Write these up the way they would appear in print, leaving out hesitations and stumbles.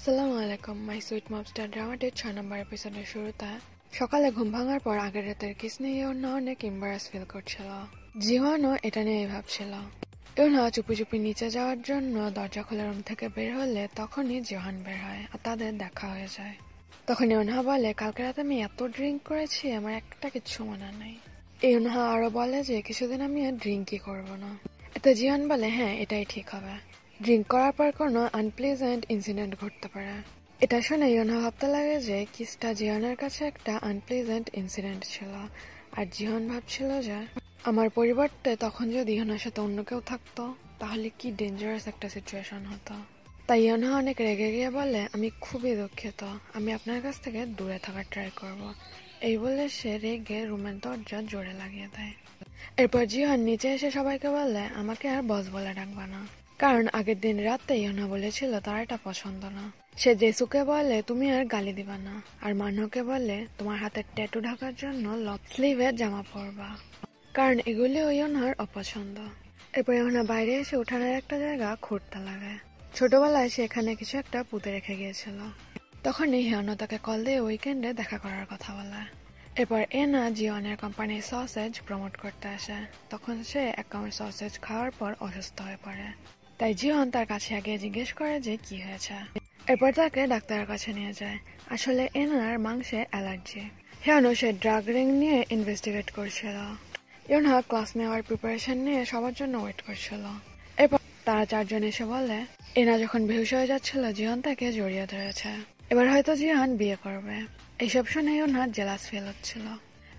আসসালামু আলাইকুম my sweet mobster ড্রামাটির 6 নম্বর এপিসোডের শুরুতে সকালে ঘুম ভাঙার পর আগের রাতের কিস নিয়ে ইউনা অনেক এম্বারাস ফিল করছিল। জিওয়ানও এটা নিয়েই ভাবছিল। ইউনা চুপি চুপি নিচে যাওয়ার জন্য দরজা খোলা রুম থেকে বের হলে তখনই জিওহান বের হয় আর তাদের দেখা হয়ে যায়। তখন ইউনা বলে, কালকে রাতে আমি এত ড্রিঙ্ক করেছি আমার একটা কিচ্ছু মনে নেই। ইউনা আরো বলে যে কিছুদিন আমি আর ড্রিঙ্কই করবো না। এতে জিওহান বলে, হ্যাঁ এটাই ঠিক হবে, ড্রিঙ্ক করার পর কোনো আনপ্লেজেন্ট ইনসিডেন্ট ঘটতে পারে। এটা শুনে ইউনা ভাবতে লাগে যে কিসটা জিওনের কাছে একটা আনপ্লেজেন্ট ইনসিডেন্ট ছিল, আর জিওন ভাবছিল যে আমার পরিবর্তে তখন যদি ইউনার সাথে অন্য কেউ থাকতো তাহলে কি ডেঞ্জারাস একটা সিচুয়েশন হতো। তাই ইউনা অনেক রেগে গিয়ে বলে, আমি খুবই দুঃখিত, আমি আপনার কাছ থেকে দূরে থাকার ট্রাই করব। এই বলে সে রেগে রুমের দরজা জোরে লাগিয়ে দেয়। এরপর জিওন নিচে এসে সবাইকে বলে, আমাকে আর বস বলে ডাকবা না, কারণ আগের দিন রাতে ইউনা বলেছিল তার এটা পছন্দ না। সে জেসুকে বলে তুমি আর গালি দিবা না, আর মানহকে বলে তোমার হাতের ট্যাটু ঢাকার জন্য লং স্লিভের জামা পরবা, কারণ এগুলিও ইউনার অপছন্দ। এরপর ইউনা বাইরে এসে উঠানের একটা জায়গা খুঁড়তে লাগে। ছোটবেলায় সে এখানে কিছু একটা পুঁতে রেখে গিয়েছিল। তখনই হিয়নো তাকে কল দিয়ে উইকেন্ডে দেখা করার কথা বলে। এরপর এনা জিওনের কোম্পানির সসেজ প্রমোট করতে আসে। তখন সে এক কামড় সসেজ খাওয়ার পর অসুস্থ হয়ে পড়ে। তাই জিওন তার কাছে আগে জিজ্ঞেস করে যে কি হয়েছে। এরপর তাকে ডাক্তারের কাছে নিয়ে যায়। আসলে এনার মাংসে অ্যালার্জি। হিয়নো সে ড্রাগ রিং নিয়ে ইনভেস্টিগেট করছিল। ইউনা ক্লাস নেওয়ার প্রিপারেশন নিয়ে সবার জন্য ওয়েট করছিল। এরপর তারা চারজন এসে বলে এনা যখন বেহুশ হয়ে যাচ্ছিল জিওন তাকে জড়িয়ে ধরেছে, এবার হয়তো জিওন বিয়ে করবে। এইসব শুনে ইউনার জেলাস ফিল হচ্ছিল।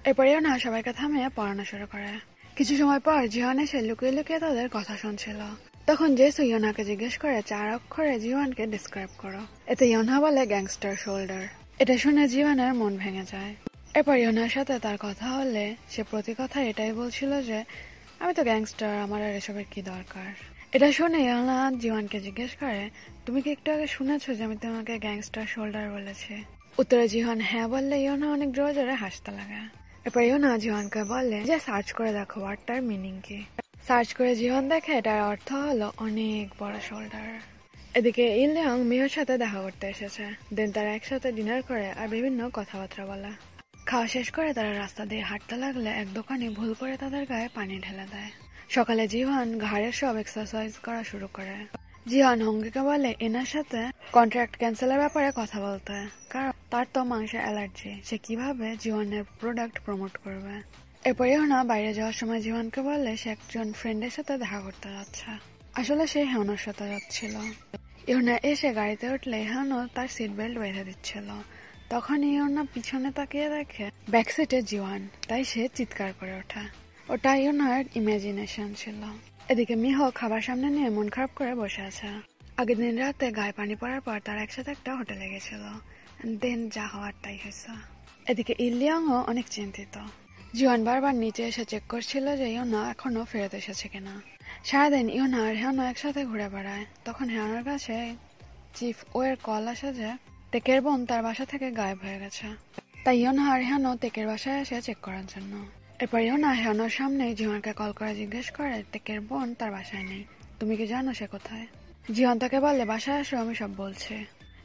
এরপর ইউনা সবাইকে থামিয়ে পড়ানো শুরু করে। কিছু সময় পর জিওন এসে লুকিয়ে লুকিয়ে তাদের কথা শুনছিল। তখন জেসু ইউনাকে জিজ্ঞেস করে 4 অক্ষরে জিওয়ানকে ডিসক্রাইব করো। এতে ইউনা বলে গ্যাংস্টার শোল্ডার। এটা শুনে জিওয়ানের মন ভেঙে যায়। এরপর ইউনার সাথে তার কথা হলে সে প্রতি কথা এটাই বলছিল যে আমি তো গ্যাংস্টার, আমার আর এসবের কি দরকার। এটা শুনে ইউনা জিওয়ানকে জিজ্ঞেস করে তুমি কি একটু আগে শুনেছো যে আমি তোমাকে গ্যাংস্টার শোল্ডার বলেছি? উত্তরে জিওয়ান হ্যাঁ বললে ইউনা অনেক জোরে জোরে হাসতে লাগে। এরপর ইউনা জিওয়ানকে বলে যে সার্চ করে দেখো ওয়ার্ডটার মিনিং কি। সার্চ করে জিওয়ান দেখে এটার অর্থ হলো অনেক বড় শোল্ডার। এদিকে ইলিয়ং মিওর সাথে দেখা করতে এসেছে। দেন তারা একসাথে ডিনার করে আর বিভিন্ন কথাবার্তা বলে। খাওয়া শেষ করে তারা রাস্তা দিয়ে হাঁটতে লাগলে এক দোকানে ভুল করে তাদের গায়ে পানি ঢেলে দেয়। সকালে জিওয়ান ঘাড়ের সব এক্সারসাইজ করা শুরু করে। জিওয়ান হংকে বলে এনার সাথে কন্ট্রাক্ট ক্যান্সেলের ব্যাপারে কথা বলতে, কারণ তার তো মাংসের অ্যালার্জি, সে কিভাবে জিওয়ানের প্রোডাক্ট প্রমোট করবে। এরপর ইউনা বাইরে যাওয়ার সময় জিওয়ানকে বলে সে একজন ফ্রেন্ডের সাথে দেখা করতে যাচ্ছে। আসলে সে হেওনোর সাথে যাচ্ছিল। ইউনা এসে গাড়িতে উঠলে হেওনো তার সিট বেল্ট বেঁধে দিচ্ছিল। তখন ইউনা পিছনে তাকিয়ে দেখে ব্যাক সিটে জিওয়ান, তাই সে চিৎকার করে ওঠে। ওটা ইউনার ইমাজিনেশন ছিল। এদিকে মিহো খাবার সামনে নিয়ে মন খারাপ করে বসে আছে। আগের দিন রাতে গায়ে পানি পড়ার পর তারা একসাথে একটা হোটেলে গেছিল। দেন যা হওয়ার তাই হয়েছে। এদিকে ইলিয়ংও অনেক চিন্তিত। জিওয়ান বারবার নিচে এসে চেক করছিল যে ইউনা এখনো ফেরত এসেছে কিনা। সারাদিন ইউনা আর হেওনো একসাথে ঘুরে বেড়ায়। তখন হেওনোর কাছে চিফ ওয়ের কল আসে যে তেকের বোন তার বাসা থেকে গায়েব হয়ে গেছে। তাই ইউনা আর হেওনো তেকের বাসায় এসে চেক করার জন্য। এরপর ইউনা হেওনোর সামনে জিওয়ানকে কল করে জিজ্ঞেস করে তেকের বোন তার বাসায় নেই, তুমি কি জানো সে কোথায়? জিওয়ান তাকে বলে বাসায় আসো, আমি সব বলছি।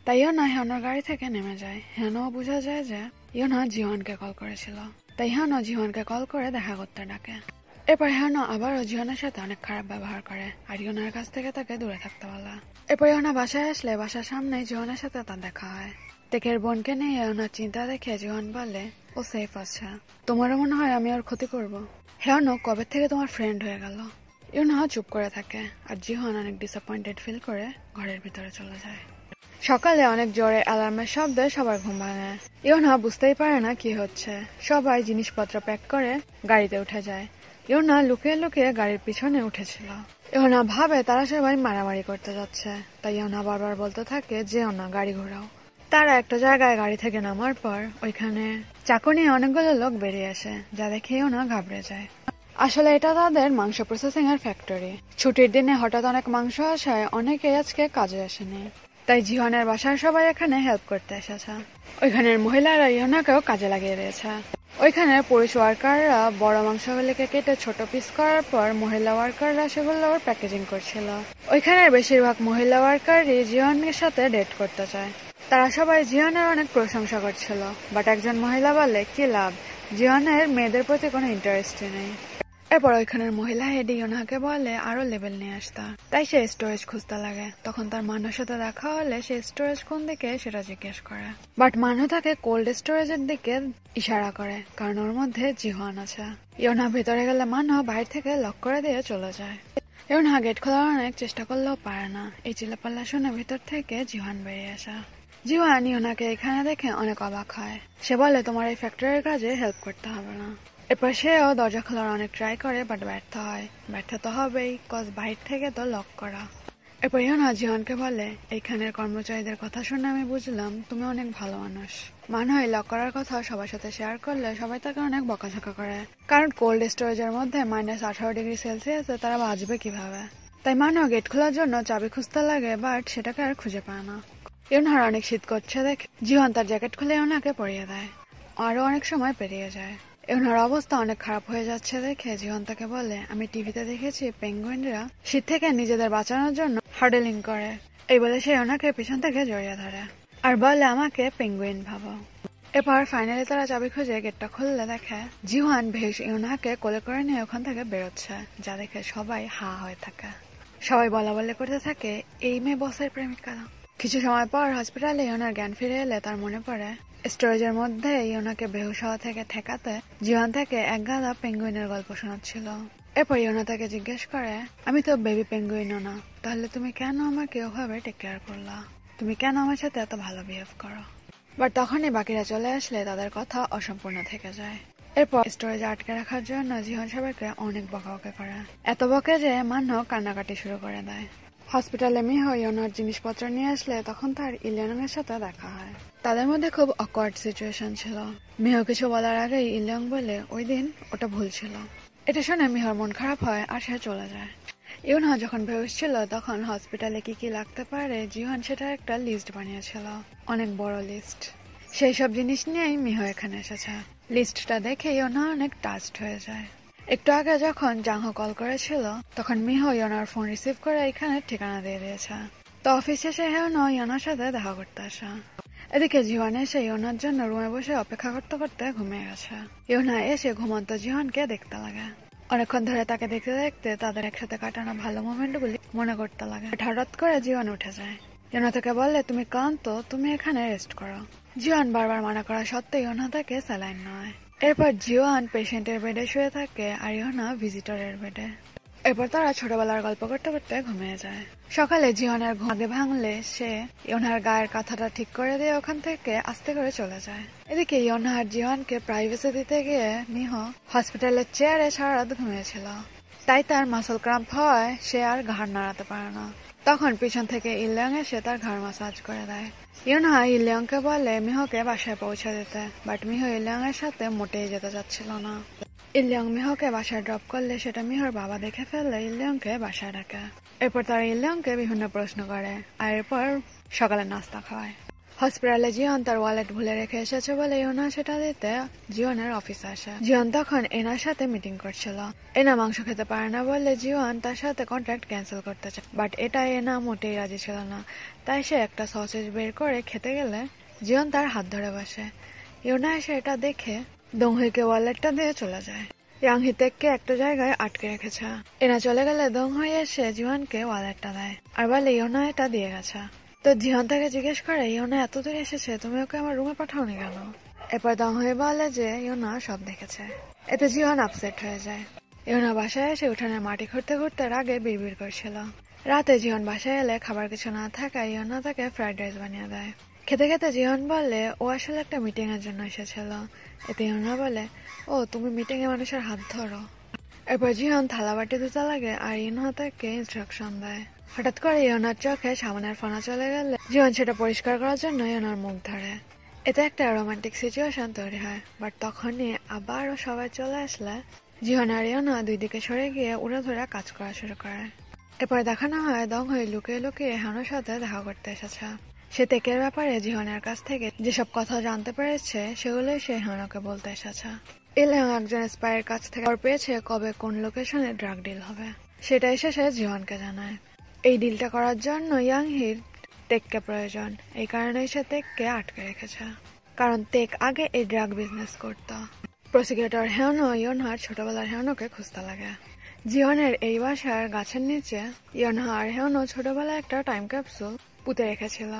তাই ইউনা হেওনোর গাড়ি থেকে নেমে যায়। হেওনো বোঝা যায় যে ইউনা জিওয়ানকে কল করেছিল। তাই হেওনো জিওয়ানকে কল করে দেখা করতে ডাকে। এরপর হেওনো আবারও জিওনের সাথে অনেক খারাপ ব্যবহার করে আর ইউনার কাছ থেকে তাকে দূরে থাকতে বলে। এরপর ইউনা বাসায় আসলে বাসার সামনে জিওনের সাথে তার দেখা হয়। তেকের বোনকে নিয়ে ইউনার চিন্তা দেখে জিওন বলে ও সেফ আছে, তোমারও মনে হয় আমি ওর ক্ষতি করব? হেওনো কবে থেকে তোমার ফ্রেন্ড হয়ে গেল? ইউনা চুপ করে থাকে আর জিওন অনেক ডিসঅ্যাপয়েন্টেড ফিল করে ঘরের ভিতরে চলে যায়। সকালে অনেক জোরে অ্যালার্মের শব্দে সবার ঘুম ভাঙে। ইউনা বুঝতেই পারে না কি হচ্ছে। সবাই জিনিসপত্র প্যাক করে গাড়িতে উঠে যায়। ইউনা লুকিয়ে লুকিয়ে গাড়ির পিছনে উঠেছিল। ইউনা ভাবে তারা সবাই মারামারি করতে যাচ্ছে। তাই ইউনা বারবার বলতে থাকে যে না গাড়ি ঘোরাও। তারা একটা জায়গায় গাড়ি থেকে নামার পর ওইখানে চাকু নিয়ে অনেকগুলো লোক বেরিয়ে আসে, যা দেখে ইউনা ঘাবড়ে যায়। আসলে এটা তাদের মাংস প্রসেসিং এর ফ্যাক্টরি। ছুটির দিনে হঠাৎ অনেক মাংস আসায় অনেকেই আজকে কাজে আসেনি। তাই জিওনের বাসার সবাই এখানে হেল্প করতে এসেছে। ওইখানের মহিলারা ইউনাকেও কাজে লাগিয়ে দিয়েছে। ওইখানে পুরুষ ওয়ার্কাররা বড় মাংসগুলিকে কেটে ছোট পিস করার পর মহিলা ওয়ার্কাররা সেগুলোর প্যাকেজিং করছিল। ওইখানে বেশিরভাগ মহিলা ওয়ার্কারই জিওনের সাথে ডেট করতে চায়। তারা সবাই জিওনের অনেক প্রশংসা করছিল, বাট একজন মহিলা বলে কি লাভ, জিওনের মেয়েদের প্রতি কোনো ইন্টারেস্টই নেই। এরপর ওইখানের মহিলা হেড ইয়োনাকে বলে আরো লেভেল নিয়ে আসতে, তাই সে স্টোরেজ খুঁজতে লাগে। তখন তার মানুষের সাথে দেখা হলে সে স্টোরেজ কোন দিকে সেটা জিজ্ঞেস করে, বাট মানু তাকে কোল্ড স্টোরেজের দিকে ইশারা করে, কারণ ওর মধ্যে জিহান আছে। ইয়োনা ভেতরে গেলে মানু বাইরে থেকে লক করে দিয়ে চলে যায়। ইয়োনা গেট খোলার অনেক চেষ্টা করলেও পারে না। এই চিল্লাপাল্লা শুনে ভিতর থেকে জিহান বেরিয়ে আসে। জিহান ইয়োনাকে এখানে দেখে অনেক অবাক হয়। সে বলে তোমার এই ফ্যাক্টরির কাজে হেল্প করতে হবে না। এরপর সেও দরজা খোলার অনেক ট্রাই করে, বাট ব্যর্থ হয়। ব্যর্থ তো হবেই, কজ বাইরে থেকে তো লক করা। এরপর ইয়োনা জিহানকে বলে এইখানের কর্মচারীদের কথা শুনে আমি বুঝলাম তুমি অনেক ভালো মানুষ। মনে হয় লক করার কথা সবার সাথে শেয়ার করলে সবাই তাকে অনেক বকাঝকা করে, কারণ কোল্ড স্টোরেজের মধ্যে -18°C তারা বাঁচবে কিভাবে। তাই মানুষ গেট খোলার জন্য চাবি খুঁজতে লাগে, বাট সেটাকে আর খুঁজে পায় না। ইয়োনার অনেক শীত করছে দেখে জিহান তার জ্যাকেট খুলে ইয়োনাকে পরিয়ে দেয়। আরো অনেক সময় পেরিয়ে যায়। ইয়োনার অবস্থা অনেক খারাপ হয়ে যাচ্ছে দেখে জিহান তাকে বলে আমি টিভিতে দেখেছি পেঙ্গুইনরা শীত থেকে নিজেদের বাঁচানোর জন্য হার্ডেলিং করে। এই বলে সে ইয়োনাকে পিছন থেকে জড়িয়ে ধরে আর বলে আমাকে পেঙ্গুইন ভাবো। এরপর ফাইনালি তারা চাবি খুঁজে গেটটা খুললে দেখে জিহান ভেস ইয়োনাকে কোলে করে নিয়ে ওখান থেকে বেরোচ্ছে, যা দেখে সবাই হা হয়ে থাকে। সবাই বলা বলে করতে থাকে এই মেয়ে বসের প্রেমিকা। কিছু সময় পর হসপিটালে ইয়োনার জ্ঞান ফিরে এলে তার মনে পড়ে স্টোরেজের মধ্যে ইয়োনাকে বেহুশ হওয়া থেকে ঠেকাতে জিহান থেকে এক গাদা পেঙ্গুইনের গল্প শোনাচ্ছিল। এরপর ইয়োনা তাকে জিজ্ঞেস করে আমি তো বেবি পেঙ্গুইনও না, তাহলে তুমি কেন আমাকে ওভাবে টেক কেয়ার করলা, তুমি কেন আমার সাথে এত ভালো বিহেভ করো। বাট তখনই বাকিরা চলে আসলে তাদের কথা অসম্পূর্ণ থেকে যায়। এরপর স্টোরেজে আটকে রাখার জন্য জিহান সবাইকে অনেক বকাবকি করে, এত বকে যে মানুষ কান্নাকাটি শুরু করে দেয়। হসপিটালে মিহো ইয়োনার জিনিসপত্র নিয়ে আসলে তখন তার ইলিয়নের সাথে দেখা হয়। তাদের মধ্যে খুব অকওয়ার্ড সিচুয়েশন ছিল। মিহো কিছু বলার আগেই ইলিয়ং বলে ওই দিন ওটা ভুল ছিল। এটা শুনে মিহর মন খারাপ হয় আর সে চলে যায়। ইয়োনা যখন বেহুশ ছিল তখন হসপিটালে কি কি লাগতে পারে জিহান সেটার একটা লিস্ট বানিয়েছিল, অনেক বড় লিস্ট। সেই সব জিনিস নিয়েই মিহো এখানে এসেছে। লিস্টটা দেখে ইয়োনা অনেক টাচড হয়ে যায়। একটু আগে যখন জাংহো কল করেছিল তখন মিহো ইয়োনার ফোন রিসিভ করে এখানে ঠিকানা দিয়ে দিয়েছে। তো অফিস শেষে হেওনো ইয়োনার সাথে দেখা করতে আসা। এদিকে জিহান এসে ইয়োনার জন্য রুমে বসে অপেক্ষা করতে করতে ঘুমিয়ে গেছে। ইয়োনা এসে ঘুমন্ত জিহানকে দেখতে লাগে। অনেকক্ষণ ধরে তাকে দেখতে দেখতে তাদের একসাথে কাটানো ভালো মোমেন্টগুলি মনে করতে লাগে। হঠাৎ করে জিহান উঠে যায়। ইয়োনা তাকে বলে তুমি ক্লান্ত, তুমি এখানে রেস্ট করো। জিহান বারবার মানা করা সত্ত্বেও ইয়োনা তাকে স্যালাইন নেয়। এরপর জিওয়ান পেশেন্টের বেডে শুয়ে থাকে আর ইয়োনা ভিজিটরের বেডে। এরপর তারা ছোটবেলার গল্প করতে করতে ঘুমিয়ে যায়। সকালে জিওয়ানের ঘুম আগে ভাঙলে সে ইয়োনার গায়ের কথাটা ঠিক করে দিয়ে ওখান থেকে আস্তে করে চলে যায়। এদিকে ইয়োনা আর জিওয়ানকে প্রাইভেসি দিতে গিয়ে মিহো হসপিটালের চেয়ারে সারা রাত ঘুমিয়েছিল, তাই তার মাসল ক্রাম্প হওয়ায় সে আর ঘাড় নাড়াতে পারে না। তখন পিছন থেকে ইলিয়ং এসে তার ঘাড় মাসাজ করে দেয়। ইয়োনা ইলিয়ংকে বলে মিহোকে বাসায় পৌঁছে দিতে, বাট মিহো ইলিয়ং এর সাথে মোটেই যেতে চাচ্ছিল না। ইলিয়ং মিহোকে বাসায় ড্রপ করলে সেটা মিহোর বাবা দেখে ফেললে ইলিয়ংকে বাসায় ডাকে। এরপর তারা ইলিয়ংকে বিভিন্ন প্রশ্ন করে আর এরপর সকালে নাস্তা খাওয়ায়। হসপিটালে জিওন তার ওয়ালেট ভুলে রেখে এসেছে বলে ইয়োনা সেটা দিতে জিওনের অফিসে আসে। জিওন তখন এনার সাথে মিটিং করছিল। এনা মাংস খেতে পারে না বলে জিওন তার সাথে কন্ট্রাক্ট ক্যান্সেল করতে চায়, বাট এটা এনা মোটেই রাজি ছিল না। তাই সে একটা সসেজ বের করে খেতে গেলে জিওন তার হাত ধরে বসে। ইয়োনা এসে এটা দেখে দংহুইকে ওয়ালেটটা দিয়ে চলে যায়। ইয়াং হিতেককে একটা জায়গায় আটকে রেখেছে। এনা চলে গেলে দংহুই এসে জিওনকে ওয়ালেটটা দেয় আর বলে ইয়োনা এটা দিয়ে গেছে। তো জিহান তাকে জিজ্ঞেস করে ইয়োনা এত দূর এসেছে, তুমি ওকে আমার রুমে পাঠাওনি কেন? এরপর দংহুই বলে যে ইয়োনা সব দেখেছে। এতে জিহান আপসেট হয়ে যায়। ইয়োনা বাসায় এসে উঠানে মাটি খুঁড়তে খুঁড়তে রাগে বিড়বিড় করছিল। রাতে জিহান বাসায় এলে খাবার কিছু না থাকায় ইয়োনা তাকে ফ্রাইড রাইস বানিয়ে দেয়। খেতে খেতে জিহান বলে ও আসলে একটা মিটিং এর জন্য এসেছিল। এতে ইয়োনা বলে ও তুমি মিটিং এ মানুষের হাত ধরো। এরপর জিহান থালা বাটি ধুতে লাগে আর ইয়োনা তাকে ইনস্ট্রাকশন দেয়। হঠাৎ করে ইয়োনার চোখে সামনের ফোনা চলে গেলে জিহান সেটা পরিষ্কার করার জন্য ইয়োনার মুখ ধরে। এতে একটা রোমান্টিক সিচুয়েশন তৈরি হয়, বাট তখনই আবারও সবাই চলে আসলে জিহান আর ইয়োনা দুই দিকে সরে গিয়ে উড়ে ধরে কাজ করা শুরু করে। এরপর দেখানো হয় দংহুই লুকিয়ে লুকিয়ে হানোর সাথে দেখা করতে এসেছে। সে তেকের ব্যাপারে জিহনের কাছ থেকে যেসব কথা জানতে পেরেছে সেগুলোই সে হিয়নকে বলতে এসেছে। ইলেং একজন স্পাইয়ের কাছ থেকে খবর পেয়েছে কবে কোন লোকেশনে ড্রাগ ডিল হবে, সেটা এসে সে জিহনকে জানায়। এই ডিলটা করার জন্য ইয়াংহির তেককে প্রয়োজন, এই কারণেই সে তেককে আটকে রেখেছে, কারণ তেক আগে এই ড্রাগ বিজনেস করত। প্রসিকিউটর হেয়নও ইয়নহার ছোটবেলার হেয়নকে খুঁজতে লাগে। জিহনের এই বাসার গাছের নিচে ইয়নহা আর হেয়নও ছোটবেলায় একটা টাইম ক্যাপসুল পুঁতে রেখেছিল।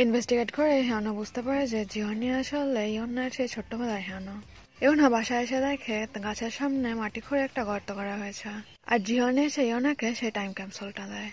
ইনভেস্টিগেট করে হেয়নও বুঝতে পারে যে জিহনি আসলে ইয়নহার সেই ছোট্টবেলার হেয়নও। ইয়নহা বাসায় এসে দেখে গাছের সামনে মাটি খুঁড়ে একটা গর্ত করা হয়েছে, আর জিহনি এসে ইয়নাকে সেই টাইম ক্যাপসুলটা দেয়।